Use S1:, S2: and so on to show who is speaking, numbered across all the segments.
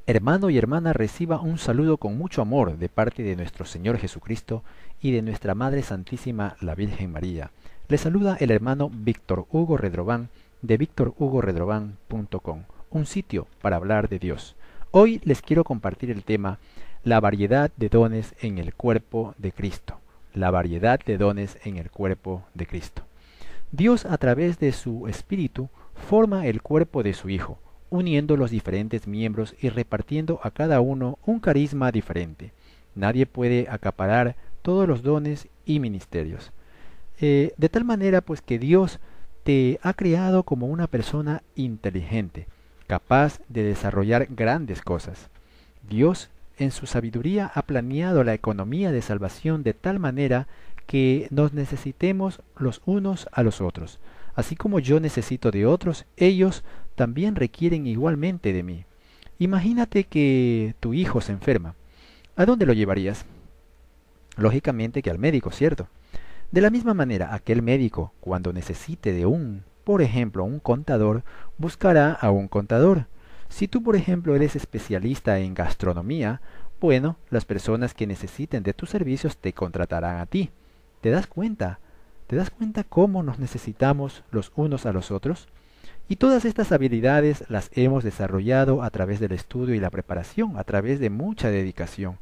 S1: Hermano y hermana, reciba un saludo con mucho amor de parte de nuestro Señor Jesucristo y de nuestra Madre Santísima, la Virgen María. Le saluda el hermano Víctor Hugo Redrován de victorhugoredrován.com, un sitio para hablar de Dios. Hoy les quiero compartir el tema la variedad de dones en el cuerpo de Cristo. La variedad de dones en el cuerpo de Cristo. Dios, a través de su Espíritu, forma el cuerpo de su Hijo, uniendo los diferentes miembros y repartiendo a cada uno un carisma diferente. Nadie puede acaparar todos los dones y ministerios. De tal manera pues que Dios te ha creado como una persona inteligente, capaz de desarrollar grandes cosas. Dios, en su sabiduría, ha planeado la economía de salvación de tal manera que nos necesitemos los unos a los otros. Así como yo necesito de otros, ellos también requieren igualmente de mí. Imagínate que tu hijo se enferma. ¿A dónde lo llevarías? Lógicamente que al médico, ¿cierto? De la misma manera, aquel médico, cuando necesite de por ejemplo, un contador, buscará a un contador. Si tú, por ejemplo, eres especialista en gastronomía, bueno, las personas que necesiten de tus servicios te contratarán a ti. ¿Te das cuenta? ¿Te das cuenta cómo nos necesitamos los unos a los otros? Y todas estas habilidades las hemos desarrollado a través del estudio y la preparación, a través de mucha dedicación.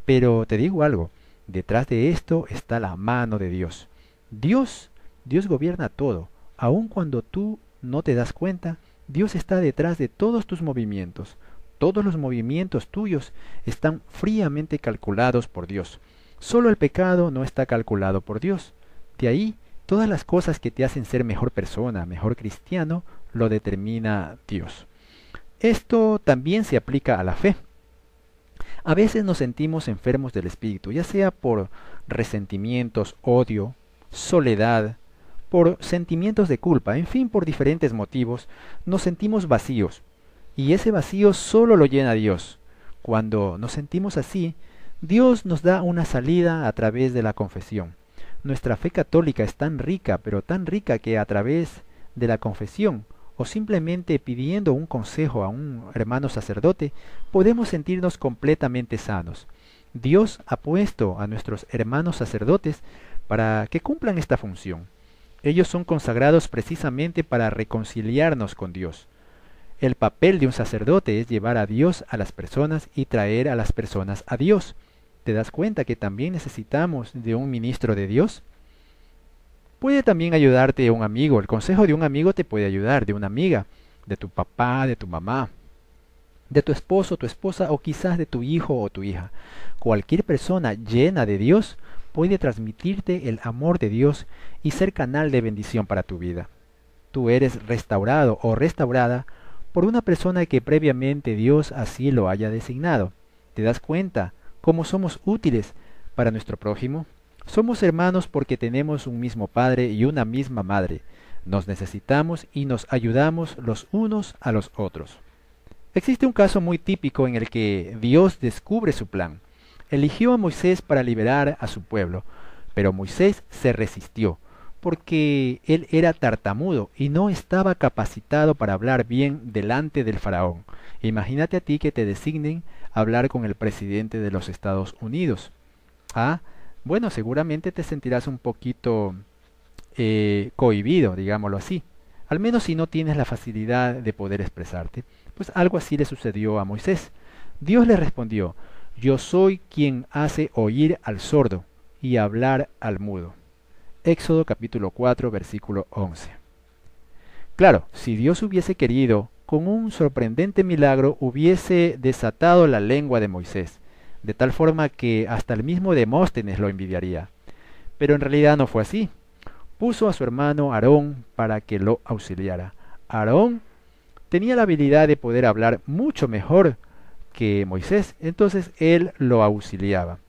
S1: Pero te digo algo, detrás de esto está la mano de Dios. Dios gobierna todo. Aun cuando tú no te das cuenta, Dios está detrás de todos tus movimientos. Todos los movimientos tuyos están fríamente calculados por Dios. Solo el pecado no está calculado por Dios. De ahí, todas las cosas que te hacen ser mejor persona, mejor cristiano, lo determina Dios. Esto también se aplica a la fe. A veces nos sentimos enfermos del espíritu, ya sea por resentimientos, odio, soledad, por sentimientos de culpa, en fin, por diferentes motivos, nos sentimos vacíos. Y ese vacío solo lo llena Dios. Cuando nos sentimos así, Dios nos da una salida a través de la confesión. Nuestra fe católica es tan rica, pero tan rica que a través de la confesión o simplemente pidiendo un consejo a un hermano sacerdote, podemos sentirnos completamente sanos. Dios ha puesto a nuestros hermanos sacerdotes para que cumplan esta función. Ellos son consagrados precisamente para reconciliarnos con Dios. El papel de un sacerdote es llevar a Dios a las personas y traer a las personas a Dios. ¿Te das cuenta que también necesitamos de un ministro de Dios? Puede también ayudarte un amigo. El consejo de un amigo te puede ayudar, de una amiga, de tu papá, de tu mamá, de tu esposo, tu esposa o quizás de tu hijo o tu hija. Cualquier persona llena de Dios puede transmitirte el amor de Dios y ser canal de bendición para tu vida. Tú eres restaurado o restaurada por una persona que previamente Dios así lo haya designado. ¿Te das cuenta cómo somos útiles para nuestro prójimo? Somos hermanos porque tenemos un mismo Padre y una misma Madre. Nos necesitamos y nos ayudamos los unos a los otros. Existe un caso muy típico en el que Dios descubre su plan. Eligió a Moisés para liberar a su pueblo, pero Moisés se resistió, porque él era tartamudo y no estaba capacitado para hablar bien delante del faraón. Imagínate a ti que te designen a hablar con el presidente de los Estados Unidos. Bueno, seguramente te sentirás un poquito cohibido, digámoslo así. Al menos si no tienes la facilidad de poder expresarte. Pues algo así le sucedió a Moisés. Dios le respondió: yo soy quien hace oír al sordo y hablar al mudo. Éxodo capítulo 4, versículo 11. Claro, si Dios hubiese querido, con un sorprendente milagro hubiese desatado la lengua de Moisés, de tal forma que hasta el mismo Demóstenes lo envidiaría. Pero en realidad no fue así. Puso a su hermano Aarón para que lo auxiliara. Aarón tenía la habilidad de poder hablar mucho mejor que Moisés, entonces él lo auxiliaba.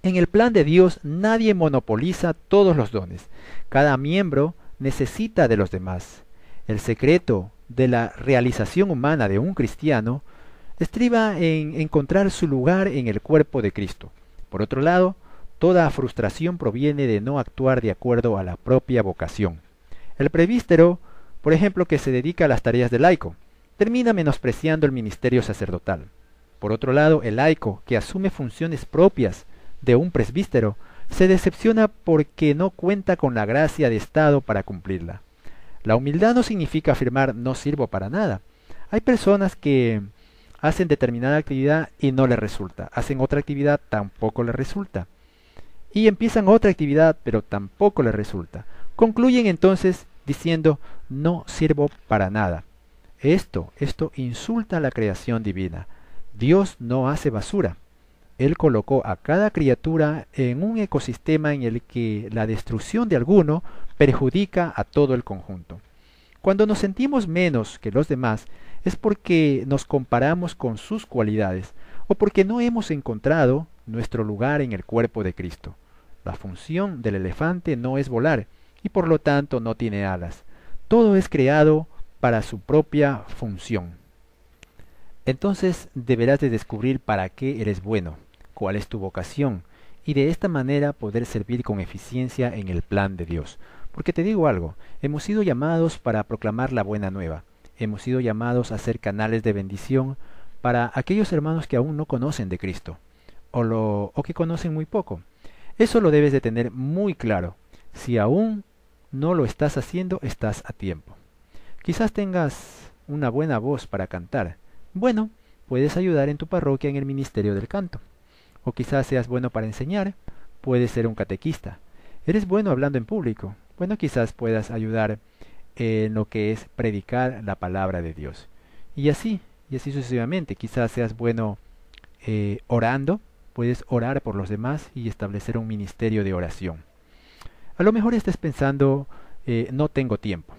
S1: En el plan de Dios nadie monopoliza todos los dones. Cada miembro necesita de los demás. El secreto de la realización humana de un cristiano estriba en encontrar su lugar en el cuerpo de Cristo. Por otro lado, toda frustración proviene de no actuar de acuerdo a la propia vocación. El presbítero, por ejemplo, que se dedica a las tareas de laico, termina menospreciando el ministerio sacerdotal. Por otro lado, el laico, que asume funciones propias de un presbítero, se decepciona porque no cuenta con la gracia de Estado para cumplirla. La humildad no significa afirmar no sirvo para nada. Hay personas que hacen determinada actividad y no les resulta, hacen otra actividad, tampoco les resulta, y empiezan otra actividad, pero tampoco les resulta. Concluyen entonces diciendo no sirvo para nada. Esto insulta a la creación divina. Dios no hace basura. Él colocó a cada criatura en un ecosistema en el que la destrucción de alguno perjudica a todo el conjunto. Cuando nos sentimos menos que los demás es porque nos comparamos con sus cualidades o porque no hemos encontrado nuestro lugar en el cuerpo de Cristo. La función del elefante no es volar y por lo tanto no tiene alas. Todo es creado para su propia función. Entonces deberás de descubrir para qué eres bueno, cuál es tu vocación, y de esta manera poder servir con eficiencia en el plan de Dios. Porque te digo algo, hemos sido llamados para proclamar la buena nueva, hemos sido llamados a ser canales de bendición para aquellos hermanos que aún no conocen de Cristo, o que conocen muy poco. Eso lo debes de tener muy claro. Si aún no lo estás haciendo, estás a tiempo. Quizás tengas una buena voz para cantar. Bueno, puedes ayudar en tu parroquia en el ministerio del canto. O quizás seas bueno para enseñar, puedes ser un catequista. Eres bueno hablando en público. Bueno, quizás puedas ayudar en lo que es predicar la palabra de Dios. Y así sucesivamente. Quizás seas bueno orando, puedes orar por los demás y establecer un ministerio de oración. A lo mejor estés pensando, no tengo tiempo.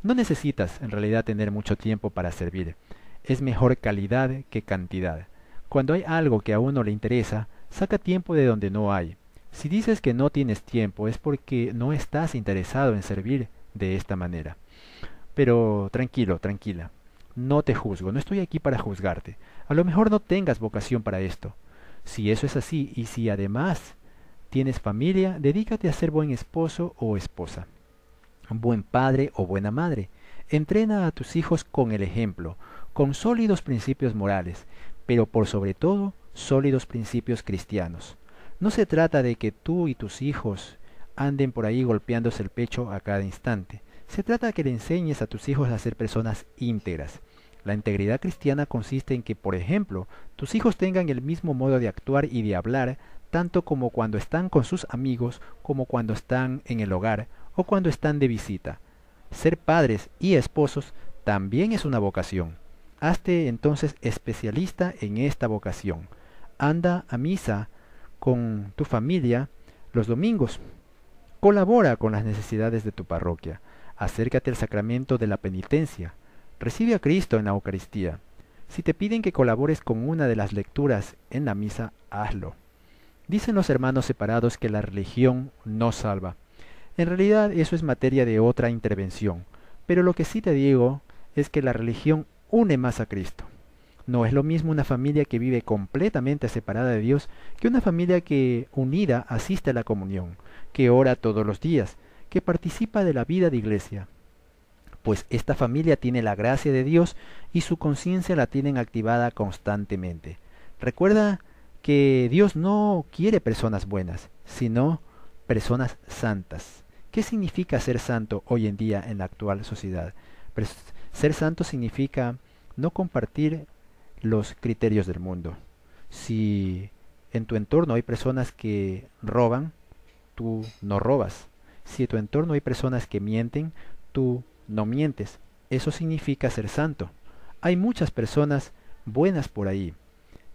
S1: No necesitas en realidad tener mucho tiempo para servir. Es mejor calidad que cantidad. Cuando hay algo que a uno le interesa, saca tiempo de donde no hay. Si dices que no tienes tiempo es porque no estás interesado en servir de esta manera. Pero tranquilo, tranquila. No te juzgo, no estoy aquí para juzgarte. A lo mejor no tengas vocación para esto. Si eso es así y si además tienes familia, dedícate a ser buen esposo o esposa, buen padre o buena madre. Entrena a tus hijos con el ejemplo, con sólidos principios morales, pero por sobre todo sólidos principios cristianos. No se trata de que tú y tus hijos anden por ahí golpeándose el pecho a cada instante. Se trata de que le enseñes a tus hijos a ser personas íntegras. La integridad cristiana consiste en que, por ejemplo, tus hijos tengan el mismo modo de actuar y de hablar, tanto como cuando están con sus amigos, como cuando están en el hogar o cuando están de visita. Ser padres y esposos también es una vocación. Hazte entonces especialista en esta vocación. Anda a misa con tu familia los domingos. Colabora con las necesidades de tu parroquia. Acércate al sacramento de la penitencia. Recibe a Cristo en la Eucaristía. Si te piden que colabores con una de las lecturas en la misa, hazlo. Dicen los hermanos separados que la religión no salva. En realidad eso es materia de otra intervención, pero lo que sí te digo es que la religión une más a Cristo. No es lo mismo una familia que vive completamente separada de Dios que una familia que, unida, asiste a la comunión, que ora todos los días, que participa de la vida de iglesia. Pues esta familia tiene la gracia de Dios y su conciencia la tienen activada constantemente. Recuerda que Dios no quiere personas buenas, sino personas santas. ¿Qué significa ser santo hoy en día en la actual sociedad? Pues, ser santo significa no compartir los criterios del mundo. Si en tu entorno hay personas que roban, tú no robas. Si en tu entorno hay personas que mienten, tú no mientes. Eso significa ser santo. Hay muchas personas buenas por ahí,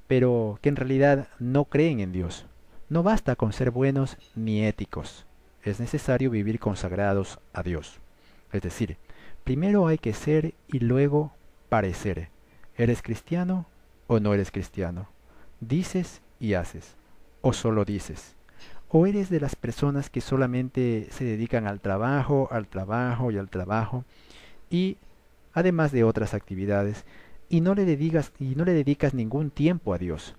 S1: pero que en realidad no creen en Dios. No basta con ser buenos ni éticos. Es necesario vivir consagrados a Dios. Es decir, primero hay que ser y luego parecer. ¿Eres cristiano o no eres cristiano? ¿Dices y haces? ¿O solo dices? ¿O eres de las personas que solamente se dedican al trabajo y al trabajo, y además de otras actividades, y no le dedicas ningún tiempo a Dios?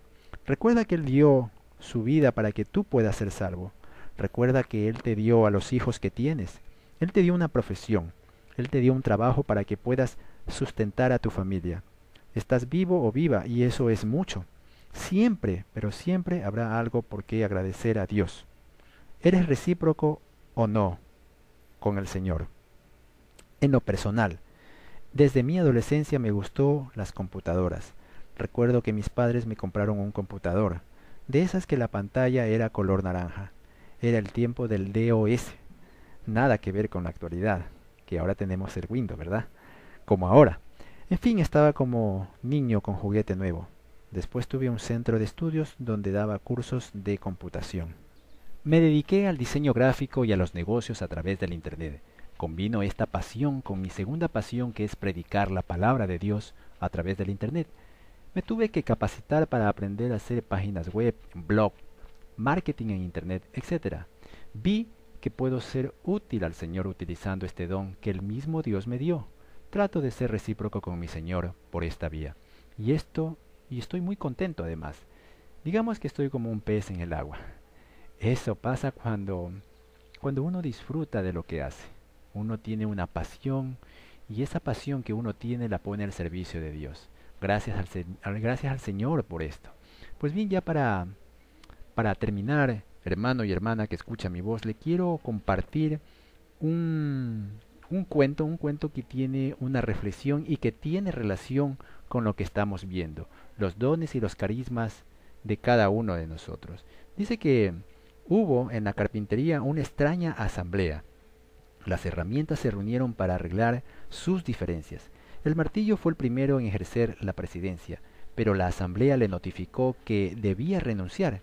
S1: Recuerda que Él dio su vida para que tú puedas ser salvo. Recuerda que Él te dio a los hijos que tienes. Él te dio una profesión. Él te dio un trabajo para que puedas sustentar a tu familia. Estás vivo o viva y eso es mucho. Siempre, pero siempre habrá algo por qué agradecer a Dios. ¿Eres recíproco o no con el Señor? En lo personal, desde mi adolescencia me gustó las computadoras. Recuerdo que mis padres me compraron un computador, de esas que la pantalla era color naranja. Era el tiempo del DOS. Nada que ver con la actualidad, que ahora tenemos el Windows, ¿verdad? Como ahora. En fin, estaba como niño con juguete nuevo. Después tuve un centro de estudios donde daba cursos de computación. Me dediqué al diseño gráfico y a los negocios a través del Internet. Combino esta pasión con mi segunda pasión, que es predicar la palabra de Dios a través del Internet. Me tuve que capacitar para aprender a hacer páginas web, blog, marketing en Internet, etc. Vi que puedo ser útil al Señor utilizando este don que el mismo Dios me dio. Trato de ser recíproco con mi Señor por esta vía. Y estoy muy contento además. Digamos que estoy como un pez en el agua. Eso pasa cuando uno disfruta de lo que hace. Uno tiene una pasión y esa pasión que uno tiene la pone al servicio de Dios. Gracias al Señor por esto. Pues bien, ya para terminar, hermano y hermana que escucha mi voz, le quiero compartir un cuento que tiene una reflexión y que tiene relación con lo que estamos viendo, los dones y los carismas de cada uno de nosotros. Dice que hubo en la carpintería una extraña asamblea. Las herramientas se reunieron para arreglar sus diferencias. El martillo fue el primero en ejercer la presidencia, pero la asamblea le notificó que debía renunciar.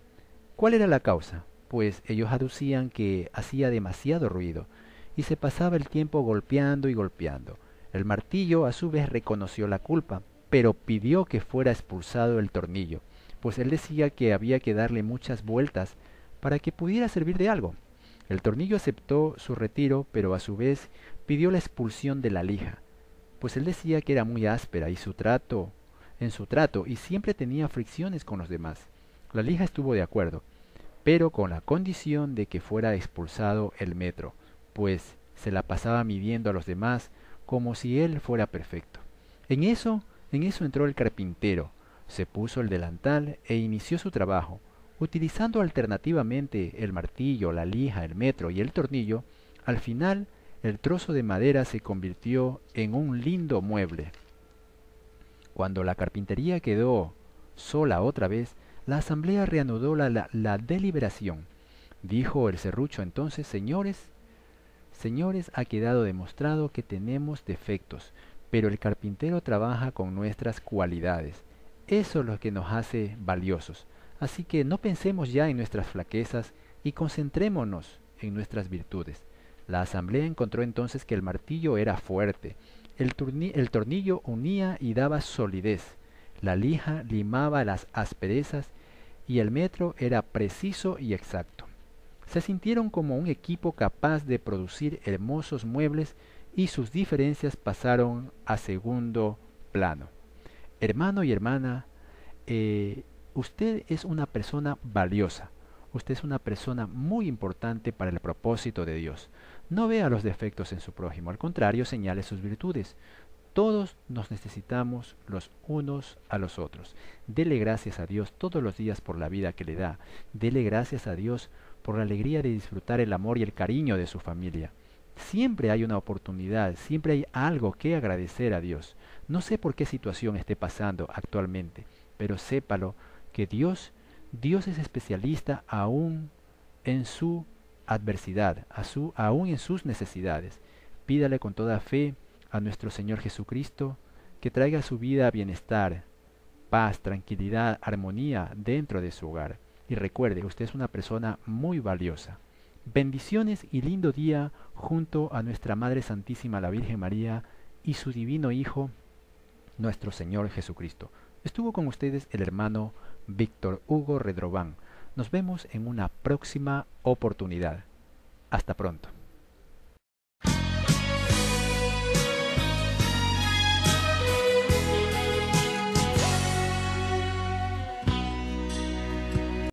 S1: ¿Cuál era la causa? Pues ellos aducían que hacía demasiado ruido y se pasaba el tiempo golpeando y golpeando. El martillo a su vez reconoció la culpa, pero pidió que fuera expulsado el tornillo, pues él decía que había que darle muchas vueltas para que pudiera servir de algo. El tornillo aceptó su retiro, pero a su vez pidió la expulsión de la lija, pues él decía que era muy áspera en su trato y siempre tenía fricciones con los demás. La lija estuvo de acuerdo, pero con la condición de que fuera expulsado el metro, pues se la pasaba midiendo a los demás como si él fuera perfecto. En eso entró el carpintero, se puso el delantal e inició su trabajo. Utilizando alternativamente el martillo, la lija, el metro y el tornillo, al final el trozo de madera se convirtió en un lindo mueble. Cuando la carpintería quedó sola otra vez, la asamblea reanudó la deliberación. Dijo el serrucho entonces: señores, ha quedado demostrado que tenemos defectos, pero el carpintero trabaja con nuestras cualidades. Eso es lo que nos hace valiosos. Así que no pensemos ya en nuestras flaquezas y concentrémonos en nuestras virtudes. La asamblea encontró entonces que el martillo era fuerte, el tornillo unía y daba solidez, la lija limaba las asperezas y el metro era preciso y exacto. Se sintieron como un equipo capaz de producir hermosos muebles y sus diferencias pasaron a segundo plano. Hermano y hermana, usted es una persona valiosa. Usted es una persona muy importante para el propósito de Dios. No vea los defectos en su prójimo, al contrario, señale sus virtudes. Todos nos necesitamos los unos a los otros. Dele gracias a Dios todos los días por la vida que le da. Dele gracias a Dios por la alegría de disfrutar el amor y el cariño de su familia. Siempre hay una oportunidad, siempre hay algo que agradecer a Dios. No sé por qué situación esté pasando actualmente, pero sépalo que Dios es especialista aún en su adversidad, aún en sus necesidades. Pídale con toda fe a nuestro Señor Jesucristo que traiga a su vida bienestar, paz, tranquilidad, armonía dentro de su hogar. Y recuerde, usted es una persona muy valiosa. Bendiciones y lindo día junto a nuestra Madre Santísima, la Virgen María, y su divino Hijo, nuestro Señor Jesucristo. Estuvo con ustedes el hermano Víctor Hugo Redrobán. Nos vemos en una próxima oportunidad. Hasta pronto.